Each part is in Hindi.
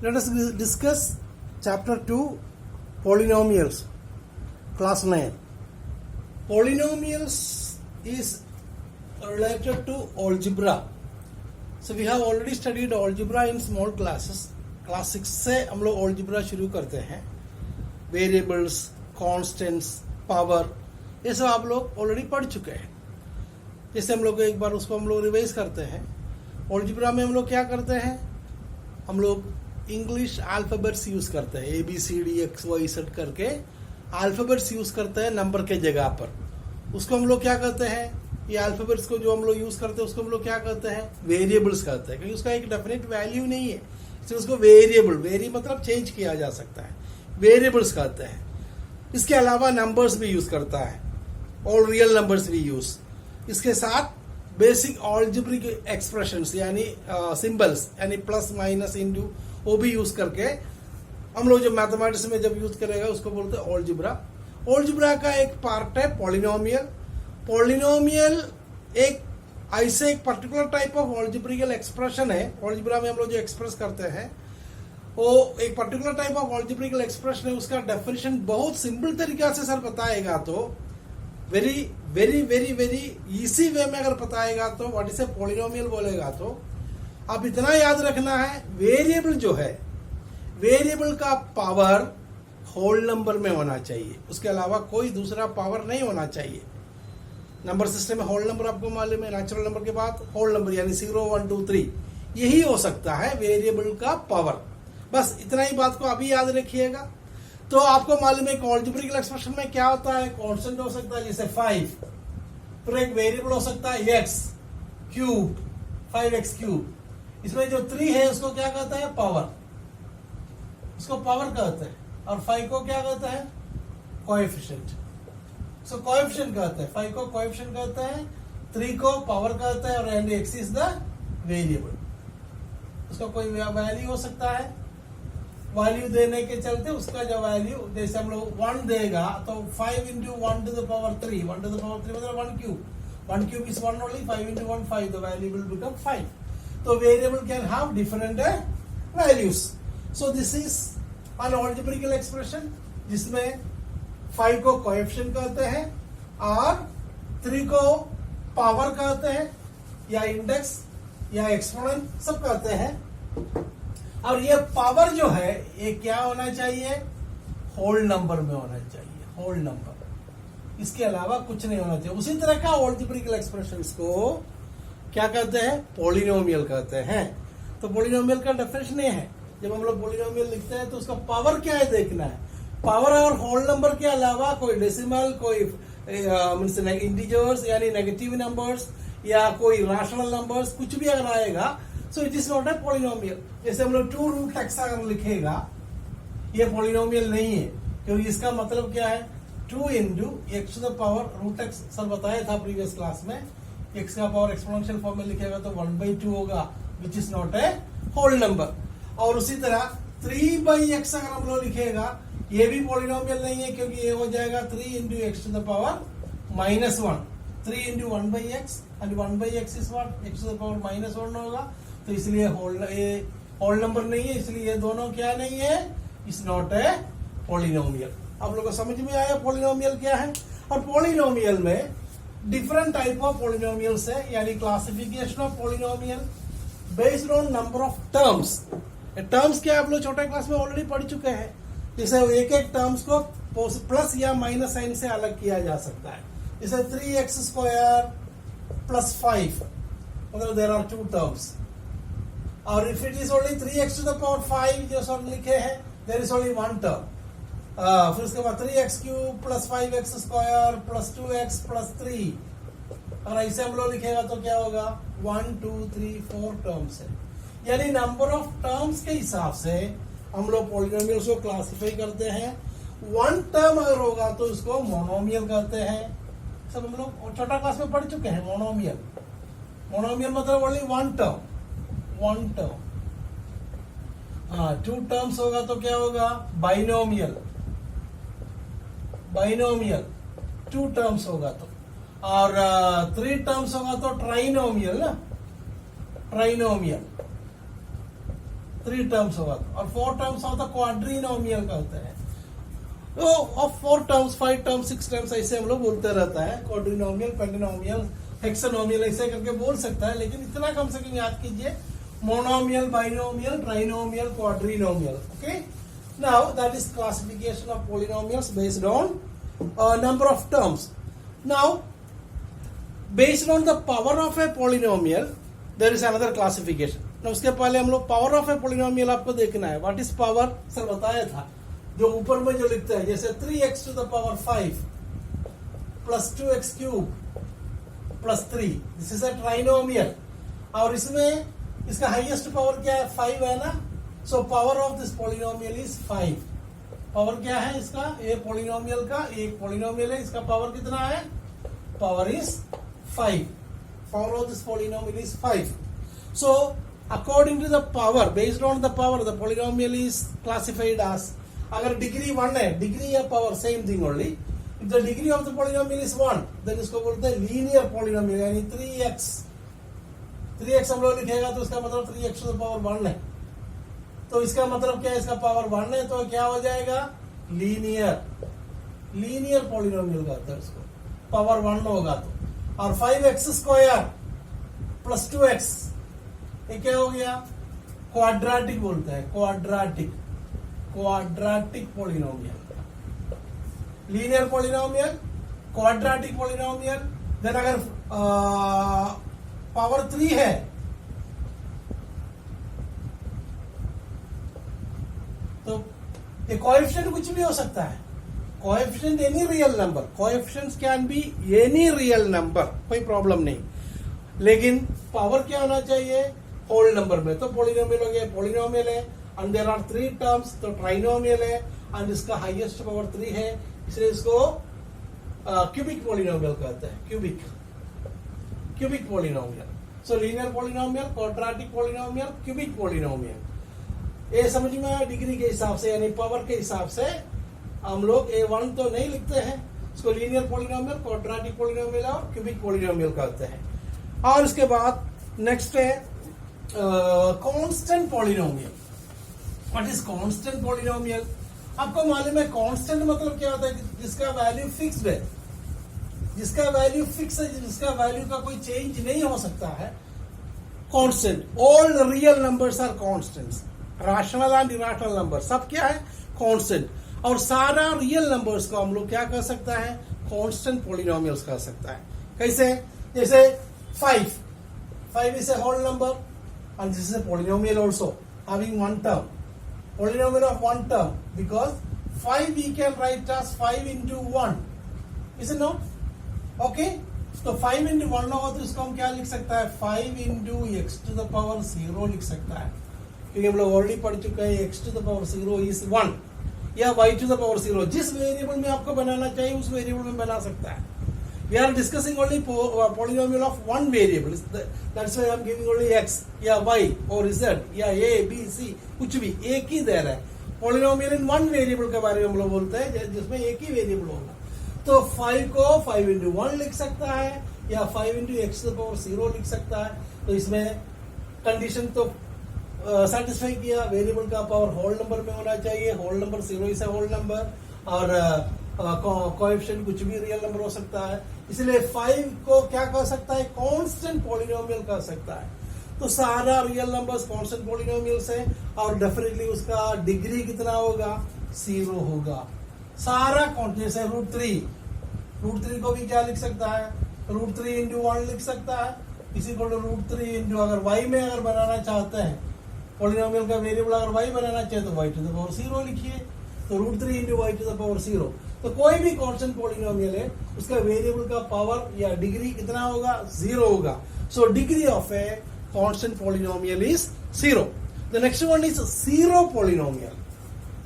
Let us discuss chapter 2, polynomials, class 9. Polynomials is related to algebra. So we have already studied algebra in small classes. Class 6 से हम लोग algebra शुरू करते हैं. Variables, constants, power, ये सब आप लोग ऑलरेडी पढ़ चुके हैं. जैसे हम लोग एक बार उसको हम लोग रिवाइज करते हैं. algebra में हम लोग क्या करते हैं, हम लोग इंग्लिश अल्फाबेट्स यूज करते हैं. A B C D X Y set करके अल्फाबेट्स यूज करते हैं नंबर के जगह पर. उसको हम लोग क्या करते हैं, ये अल्फाबेट्स को जो हम लोग यूज करते हैं उसको हम लोग क्या करते हैं, वेरिएबल्स कहते हैं, क्योंकि उसका एक डेफिनेट वैल्यू नहीं है, इसलिए उसको वेरिएबल, वेरी मतलब चेंज किया जा सकता है, वेरिएबल्स कहते हैं. इसके अलावा नंबर्स भी यूज करता है और रियल नंबर्स भी यूज. इसके साथ बेसिक ऑल्जेब्रिक एक्सप्रेशंस यानी सिंबल्स यानी प्लस माइनस इंटू, वो भी यूज करके हम लोग जो मैथमेटिक्स में जब यूज करेगा उसको बोलते हैं ऑल्जेब्रा. ऑल्जेब्रा का एक पार्ट है पॉलिनोमियल. पॉलिनोमियल एक ऐसे एक पर्टिकुलर टाइप ऑफ ऑल्जेब्रिकल एक्सप्रेशन है. ऑल्जेब्रा में हम लोग जो एक्सप्रेस करते हैं वो एक पर्टिकुलर टाइप ऑफ ऑल्जेब्रिकल एक्सप्रेशन है. उसका डेफिनेशन बहुत सिंपल तरीका से सर बताएगा तो very very very very easy way में अगर बताएगा तो व्हाट इज ए पॉलिनोमियल बोलेगा तो आप इतना याद रखना है, वेरिएबल जो है, वेरिएबल का पावर होल नंबर में होना चाहिए, उसके अलावा कोई दूसरा पावर नहीं होना चाहिए. नंबर सिस्टम में होल नंबर आपको मालूम है, नेचुरल नंबर के बाद होल नंबर यानी 0 1 2 3 यही हो सकता है वेरिएबल का पावर. बस इतना ही बात को अभी याद रखिएगा. तो आपको मालूम है ऑल्जेब्रिकल एक्सप्रेशन में क्या होता है, कांस्टेंट हो सकता है जैसे 5, फिर एक वेरिएबल हो सकता है x क्यूब, 5x क्यूब. इसमें जो 3 है उसको क्या कहता है, पावर, उसको पावर कहते हैं. और 5 को क्या कहता है, कोएफिशिएंट. सो कोएफिशिएंट कहते हैं, 5 को कोएफिशिएंट कहते हैं, 3 को पावर कहते हैं, और and x is the variable. उसका कोई वैल्यू हो सकता है. वैल्यू देने के चलते उसका जो वैल्यू, जैसे हम लोग 1 देगा तो 5 into 1 to the power 3, 1 to the power 3 मतलब 1 cube. 1 cube is 1 only, 5 into 1 5, the value will become 5. तो variable can have different values. So this is an algebraic expression जिसमें 5 को कोएफिशिएंट कहते हैं और 3 को पावर कहते हैं या इंडेक्स या एक्सपोनेंट सब कहते हैं. और ये पावर जो है ये क्या होना चाहिए, होल नंबर में होना चाहिए, होल नंबर, इसके अलावा कुछ नहीं होना चाहिए. उसी तरह का ऑल्जेब्रिकल एक्सप्रेशंस को क्या कहते हैं, पॉलिनोमियल कहते हैं. तो पॉलिनोमियल का डेफिनेशन ये है, जब हम लोग पॉलिनोमियल लिखते हैं तो उसका पावर क्या है देखना है. पावर और होल नंबर के अलावा कोई डेसिमल, कोई मींस इंटीजर्स यानी नेगेटिव नंबर्स या कोई रैशनल नंबर्स कुछ भी अगर आएगा so it is not a polynomial. जैसे हम लोग 2 रूट एक्स अगर लिखेगा ये पॉलिनोमियल नहीं है, क्योंकि इसका मतलब क्या है, 2 into X to the power root X. Sir बताया था प्रीवियस क्लास में, एक्स का पावर एक्सपोनेंशियल फॉर्म में लिखेगा तो 1/2 होगा, which is not a whole number. और उसी तरह 3/x अगर हम लोग लिखेगा ये भी पॉलिनोमियल नहीं है, क्योंकि ये हो जाएगा 3 into X to the power -1. 3 into 1/x and 1/x is what, X to the power -1 होगा. तो इसलिए होल नंबर नहीं है, इसलिए ये दोनों क्या नहीं है, इज नॉट ए पॉलिनोमियल. आप लोगों को समझ में आया पॉलिनोमियल क्या है. और पॉलिनोमियल में डिफरेंट टाइप ऑफ पॉलिनोमियल्स है, यानी classification of polynomial based on number of terms. Terms क्या आप लोग छोटे क्लास में ऑलरेडी पढ़ चुके हैं. जैसे एक एक टर्म्स को प्लस या माइनस साइन से अलग किया जा सकता है. जैसे 3x² + 5 मतलब देयर आर 2 टर्म्स. और if it is only 3x to the power 5 जो सर लिखे हैं, देयर इज ओनली 1 टर्म. फिर उसके बाद 3x³ + 5x² + 2x + 3. और ऐसे हम लोग लिखेगा तो क्या होगा, 1 2 3 4 टर्म्स है. यानी नंबर ऑफ टर्म्स के हिसाब से हम लोग पॉलिनोमियल्स को क्लासिफाई करते हैं. 1 टर्म अगर होगा तो उसको मोनोमियल कहते हैं. सब हम लोग छोटा क्लास में पढ़ चुके हैं मोनोमियल. मोनोमियल मतलब ओनली 1 टर्म. 1 टर्म. 2 टर्म्स होगा तो क्या होगा, बाइनोमियल. बाइनोमियल 2 टर्म्स होगा तो. और 3 टर्म्स होगा तो ट्राइनोमियल ना, ट्राइनोमियल. 3 टर्म्स होगा और 4 टर्म्स होता क्वाड्रीनोमियल कहते हैं। तो ऑफ 4 टर्म्स 5 टर्म्स 6 टर्म्स ऐसे हम लोग बोलते रहता है, क्वाड्रीनोमियल, पेंटानोमियल, हेक्सानोमियल ऐसे करके बोल सकता है, लेकिन इतना कम से कम याद कीजिए, monomial, binomial, trinomial, quadrinomial. Okay, now that is classification of polynomials based on number of terms. Now, based on the power of a polynomial, there is another classification. Now, उसके पहले हम लोग power of a polynomial आपको देखना है. What is power? सर बताया था, जो ऊपर में जो लिखते हैं, जैसे 3x to the power 5 plus 2x cube plus 3. This is a trinomial. और इसमें इसका हाईएस्ट पावर क्या है? 5 है ना. So power of this polynomial is 5. Power क्या है इसका? ए पॉलिनोमियल का एक पॉलिनोमियल है, इसका पावर कितना है? Power is 5. Power of this polynomial is 5. So according to the power, based on the power, the polynomial is classified as, अगर डिग्री 1 है, डिग्री या power same thing only, if the degree of the polynomial is 1, then इसको बोलते हैं लीनियर पॉलिनोमियल, यानी 3x हम लोग लिखेगा तो इसका मतलब 3x टू द पावर 1 है, तो इसका मतलब क्या है? इसका पावर 1 है, तो क्या हो जाएगा? लीनियर पॉलिनोमियल कहते हैं इसको, पावर 1 होगा तो। और 5x स्क्वायर प्लस 2x, ये क्या हो गया? क्वाड्रेटिक बोलते हैं, quadratic polynomial, linear polynomial, quadratic polynomial. Then अगर पावर 3 है तो ये कोएफिशिएंट कुछ भी हो सकता है, coefficient any real number, coefficients can be any real number, कोई प्रॉब्लम नहीं, लेकिन पावर क्या होना चाहिए? होल नंबर में। तो पॉलिनोमियल हो गया, पॉलिनोमियल है एंड देयर आर 3 टर्म्स, तो ट्राइनोमियल है एंड इसका हाईएस्ट पावर 3 है, इसलिए इसको क्यूबिक पॉलिनोमियल कहते हैं, क्यूबिक पॉलिनोमियल। सो linear polynomial, quadratic polynomial, cubic polynomial, ये समझ में आया? डिग्री के हिसाब से यानी पावर के हिसाब से हम लोग A1 तो नहीं लिखते हैं, इसको लीनियर पॉलिनोमियल, क्वाड्रेटिक पॉलिनोमियल और क्यूबिक पॉलिनोमियल कहते हैं। और इसके बाद नेक्स्ट है constant polynomial. What is constant polynomial? आपको मालूम है कांस्टेंट मतलब क्या होता है? जिसका वैल्यू फिक्स्ड है, जिसका वैल्यू फिक्स है, जिसका वैल्यू का कोई चेंज नहीं हो सकता है, constant. All real numbers are constants, rational and irrational number सब क्या है? कांस्टेंट। और सारा रियल नंबर्स को हम लोग क्या कर सकता है? कांस्टेंट पॉलिनोमियल्स कर सकता है। कैसे? जैसे 5 is a whole number and this is a polynomial also having one term, polynomial of one term, because 5 we can write as 5 into 1, is it not? Okay, तो 5 into 1 होगा तो इसको हम क्या लिख सकता है? 5 into x to the power 0 लिख सकता है, क्योंकि हम लोग ऑलरेडी पढ़ चुके हैं x to the power 0 is 1 या y to the power 0, जिस वेरिएबल में आपको बनाना चाहिए उस वेरिएबल में बना सकता है। We are discussing only polynomial of one variable, that's why I am giving only x या y और z या a b c, कुछ भी एक ही दे रहा है। पॉलिनोमियल इन वन वेरिएबल के बारे में हम लोग बोलते हैं जिसमें एक ही वेरिएबल होगा। तो 5 को 5 into 1 लिख सकता है या 5 into x to the power 0 लिख सकता है। तो इसमें कंडीशन तो सेटिस्फाई किया, वेरिएबल का पावर होल नंबर में होना चाहिए, whole number 0 is whole number, और कोएफिशिएंट कुछ भी रियल नंबर हो सकता है, इसलिए 5 को क्या कह सकता है? कांस्टेंट पॉलिनोमियल कह सकता है। तो सारा रियल नंबर्स कांस्टेंट पॉलिनोमियल्स है और डेफिनेटली उसका डिग्री कितना होगा? 0 होगा। सारा जैसे √3 को भी क्या लिख सकता है? √3 into 1 लिख सकता है, इसी को √3 into, अगर y में अगर बनाना चाहते हैं पॉलिनोमियल का वेरिएबल, अगर y बनाना चाहे तो y to the power 0 लिखिए, तो √3 into y to the power 0। तो कोई भी कांस्टेंट पॉलिनोमियल है उसका वेरिएबल का पावर या डिग्री कितना होगा? 0 होगा। So degree of a constant polynomial is 0। The next one is zero polynomial.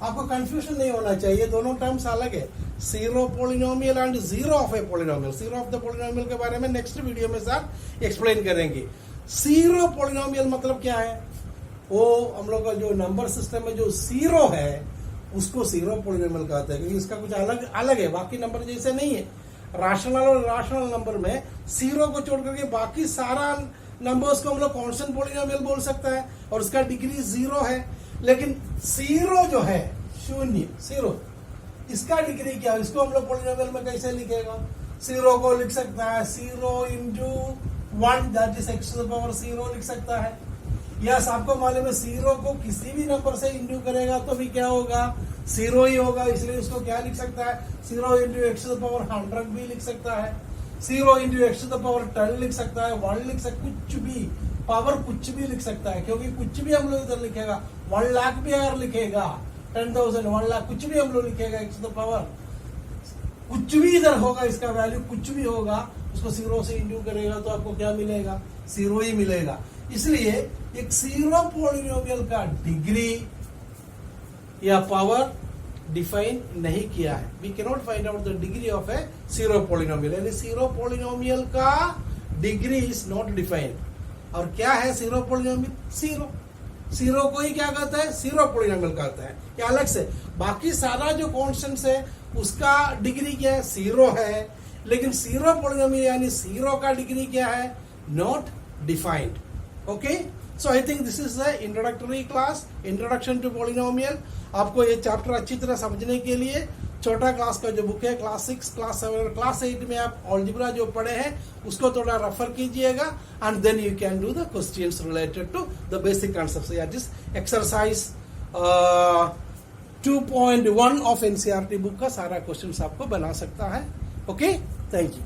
आपको कंफ्यूजन नहीं होना चाहिए, दोनों टर्म्स अलग है, zero polynomial and zero of a polynomial. Zero of the polynomial के बारे में नेक्स्ट वीडियो में सर एक्सप्लेन करेंगे। जीरो पॉलिनोमियल मतलब क्या है? वो हम लोग का जो नंबर सिस्टम में जो जीरो है उसको जीरो पॉलिनोमियल कहते हैं, क्योंकि इसका कुछ अलग है, बाकी नंबर जैसे नहीं है। रैशनल और इरैशनल नंबर में जीरो को छोड़ करके बाकी सारा नंबर्स को हम लोग कांस्टेंट पॉलिनोमियल बोल सकता है और उसका डिग्री 0 है। लेकिन 0 जो है, शून्य 0, इसका डिग्री क्या है? इसको हम लोग पॉलिनोमियल में कैसे लिखेगा? 0 को लिख सकता है 0 into 1 that is x to the power 0 लिख सकता है। यस, आपको मालूम है 0 को किसी भी नंबर से इंटू करेगा तो भी क्या होगा? 0 ही होगा। इसलिए उसको क्या लिख सकता है? 0 into X to the power 100 भी लिख सकता है, 0 into X to the power 10 लिख सकता है, 1 लिख सकता है, कुछ भी पावर कुछ भी लिख सकता है, क्योंकि कुछ भी हम लोग इधर लिखेगा। 1 लाख भी अगर लिखेगा, 10,000, 1 लाख कुछ भी हम लोग लिखेगा एक्स टू द पावर, कुछ भी इधर होगा, इसका वैल्यू कुछ भी होगा, उसको 0 से इंटू करेगा तो आपको क्या मिलेगा? 0 ही मिलेगा। इसलिए एक 0 पॉलिनोमियल का डिग्री या पावर डिफाइन नहीं किया है। We can not find out the degree of a 0 polynomial, यानी 0 पॉलिनोमियल का डिग्री इज नॉट डिफाइंड। और क्या है 0 पॉलिनोमियल? 0 को ही क्या कहता है? 0 पॉलिनोमियल कहता है। क्या अलग से बाकी सारा जो कॉन्स्टेंट्स है उसका डिग्री क्या है? 0 है। लेकिन 0 पॉलिनोमियल यानी 0 का डिग्री क्या है? Not defined. Okay, so I think this is the introductory class, introduction to polynomial. आपको ये चैप्टर अच्छी तरह समझने के लिए छोटा क्लास का जो बुक है, क्लास 6, क्लास 7 और क्लास 8 में आप अलजेब्रा जो पढ़े हैं उसको थोड़ा रेफर कीजिएगा, and then you can do the questions related to the basic concepts. That is exercise 2.1 of NCERT book का सारा क्वेश्चंस आपको बना सकता है। Okay, thank you.